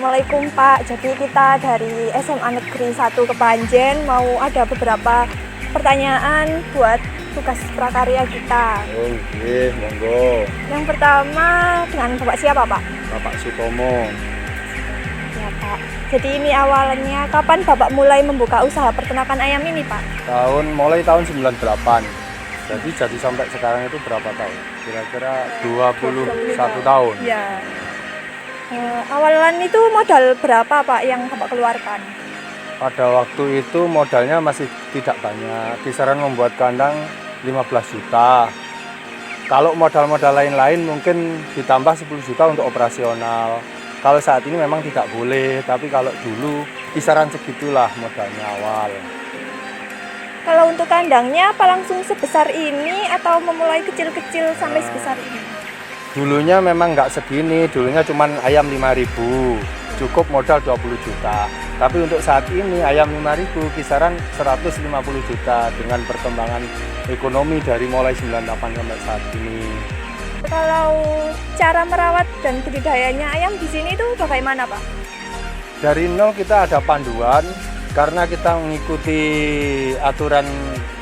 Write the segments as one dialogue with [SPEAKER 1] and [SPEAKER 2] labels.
[SPEAKER 1] Assalamualaikum Pak. Jadi kita dari SMA Negeri 1 Kepanjen mau ada beberapa pertanyaan buat tugas prakarya kita.
[SPEAKER 2] Oh iya, monggo.
[SPEAKER 1] Yang pertama dengan Bapak siapa Pak?
[SPEAKER 2] Bapak Sutomo.
[SPEAKER 1] Ya Pak. Jadi ini awalnya kapan Bapak mulai membuka usaha peternakan ayam ini Pak?
[SPEAKER 2] Mulai tahun 98. Jadi sampai sekarang itu berapa tahun? Kira-kira 21 tahun.
[SPEAKER 1] Ya. Awalan itu modal berapa Pak yang Bapak keluarkan?
[SPEAKER 2] Pada waktu itu modalnya masih tidak banyak. Kisaran membuat kandang 15 juta. Kalau modal-modal lain-lain mungkin ditambah 10 juta untuk operasional. Kalau saat ini memang tidak boleh, tapi kalau dulu kisaran segitulah modalnya awal.
[SPEAKER 1] Kalau untuk kandangnya apa langsung sebesar ini atau memulai kecil-kecil sampai sebesar ini?
[SPEAKER 2] Dulunya memang nggak segini, dulunya cuma ayam 5.000, cukup modal 20 juta. Tapi untuk saat ini ayam 5.000 kisaran 150 juta dengan perkembangan ekonomi dari mulai 98 sampai saat ini.
[SPEAKER 1] Kalau cara merawat dan budidayanya ayam di sini itu bagaimana Pak?
[SPEAKER 2] Dari nol kita ada panduan, karena kita mengikuti aturan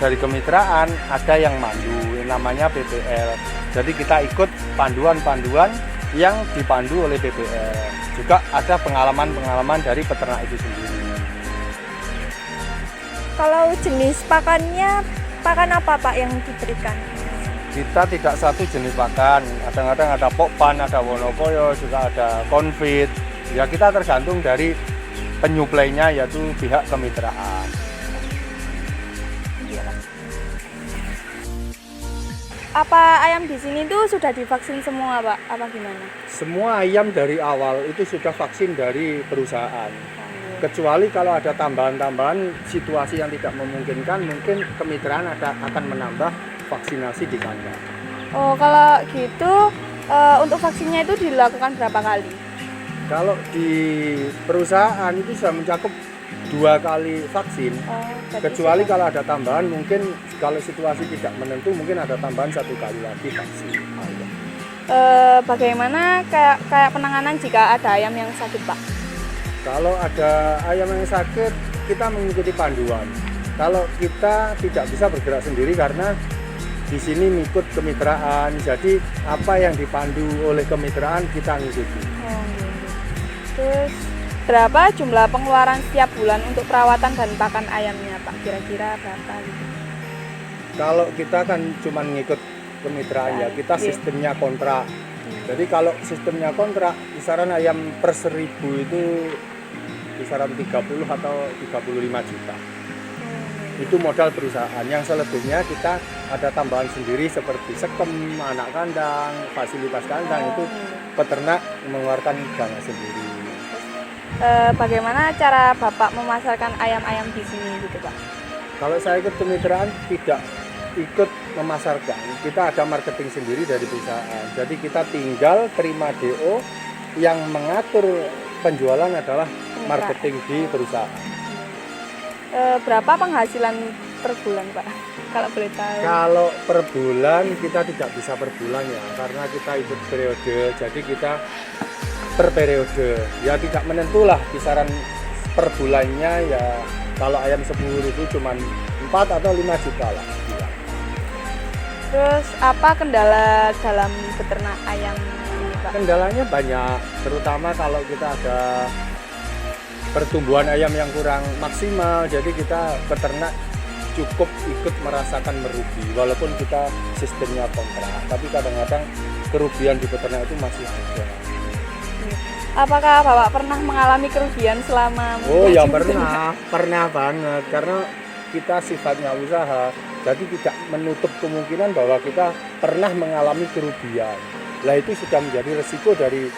[SPEAKER 2] dari kemitraan, ada yang mandu, namanya PPL. Jadi kita ikut panduan-panduan yang dipandu oleh PPL. Juga ada pengalaman-pengalaman dari peternak itu sendiri.
[SPEAKER 1] Kalau jenis pakannya, pakan apa Pak yang diberikan?
[SPEAKER 2] Kita tidak satu jenis pakan, kadang-kadang ada pokpan, ada wonokoyo, juga ada konfit. Ya kita tergantung dari penyuplainya, yaitu pihak kemitraan.
[SPEAKER 1] Apa ayam di sini tuh sudah divaksin semua Pak? Apa gimana?
[SPEAKER 2] Semua ayam dari awal itu sudah vaksin dari perusahaan. Kecuali kalau ada tambahan-tambahan situasi yang tidak memungkinkan, mungkin kemitraan akan menambah vaksinasi di kandang.
[SPEAKER 1] Oh kalau gitu, untuk vaksinnya itu dilakukan berapa kali?
[SPEAKER 2] Kalau di perusahaan itu sudah mencakup 2 kali vaksin. Kecuali kalau ada tambahan, mungkin kalau situasi tidak menentu mungkin ada tambahan 1 kali lagi vaksin.
[SPEAKER 1] Bagaimana kayak penanganan jika ada ayam yang sakit Pak?
[SPEAKER 2] Kalau ada ayam yang sakit, kita mengikuti panduan. Kalau kita tidak bisa bergerak sendiri karena di sini mengikut kemitraan, jadi apa yang dipandu oleh kemitraan kita ngikuti.
[SPEAKER 1] Terus berapa jumlah pengeluaran setiap bulan untuk perawatan dan pakan ayamnya Pak? Kira-kira berapa gitu?
[SPEAKER 2] Kalau kita kan cuma ngikut kemitraan ya, kita sistemnya kontrak. Jadi kalau sistemnya kontrak, kisaran ayam per 1000 itu kisaran 30 atau 35 juta. Itu modal perusahaan. Yang selebihnya kita ada tambahan sendiri seperti sekem, anak kandang, fasilitas kandang, itu peternak mengeluarkan dana sendiri.
[SPEAKER 1] Bagaimana cara Bapak memasarkan ayam-ayam di sini gitu Pak?
[SPEAKER 2] Kalau saya ikut kemitraan tidak ikut memasarkan, kita ada marketing sendiri dari perusahaan. Jadi kita tinggal terima DO, yang mengatur penjualan adalah marketing di perusahaan.
[SPEAKER 1] Berapa penghasilan per bulan Pak? Kalau boleh tahu.
[SPEAKER 2] Kalau per bulan kita tidak bisa per bulan ya, karena kita ikut periode, jadi kita per periode. Ya tidak menentulah kisaran per bulannya ya, kalau ayam 10 itu cuma 4 atau 5 juta lah.
[SPEAKER 1] Terus apa kendala dalam beternak ayam ini Pak?
[SPEAKER 2] Kendalanya banyak, terutama kalau kita ada pertumbuhan ayam yang kurang maksimal, jadi kita peternak cukup ikut merasakan merugi walaupun kita sistemnya kontrak, tapi kadang-kadang kerugian di peternak itu masih ada.
[SPEAKER 1] Apakah Bapak pernah mengalami kerugian selama
[SPEAKER 2] Oh ya pernah banget, karena kita sifatnya usaha, jadi tidak menutup kemungkinan bahwa kita pernah mengalami kerugian. Lah itu sudah menjadi resiko dari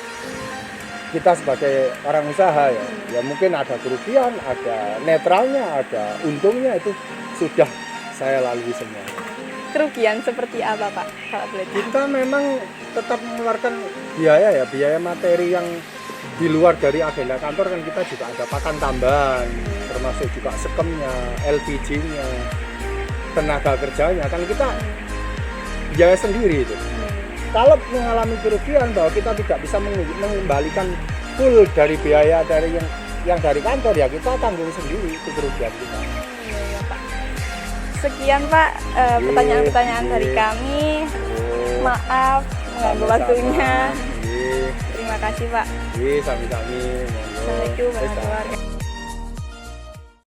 [SPEAKER 2] kita sebagai orang usaha ya. Ya mungkin ada kerugian, ada netralnya, ada untungnya, itu sudah saya lalui semua.
[SPEAKER 1] Kerugian seperti apa Pak? Kalau boleh tahu.
[SPEAKER 2] Kita memang tetap mengeluarkan biaya ya, biaya materi yang di luar dari agenda kantor kan. Kita juga ada pakan tambahan, termasuk juga sekemnya, LPG-nya, tenaga kerjanya, kan kita biaya sendiri itu. Kalau mengalami kerugian bahwa kita tidak bisa mengembalikan full dari biaya dari yang dari kantor ya kita tanggung sendiri itu kerugian kita.
[SPEAKER 1] Iya, iya, Pak. Sekian Pak pertanyaan-pertanyaan dari kami. Maaf mengganggu waktunya. Terima kasih Pak.
[SPEAKER 2] Sami-sami.
[SPEAKER 1] Assalamualaikum warahmatullahi wabarakatuh.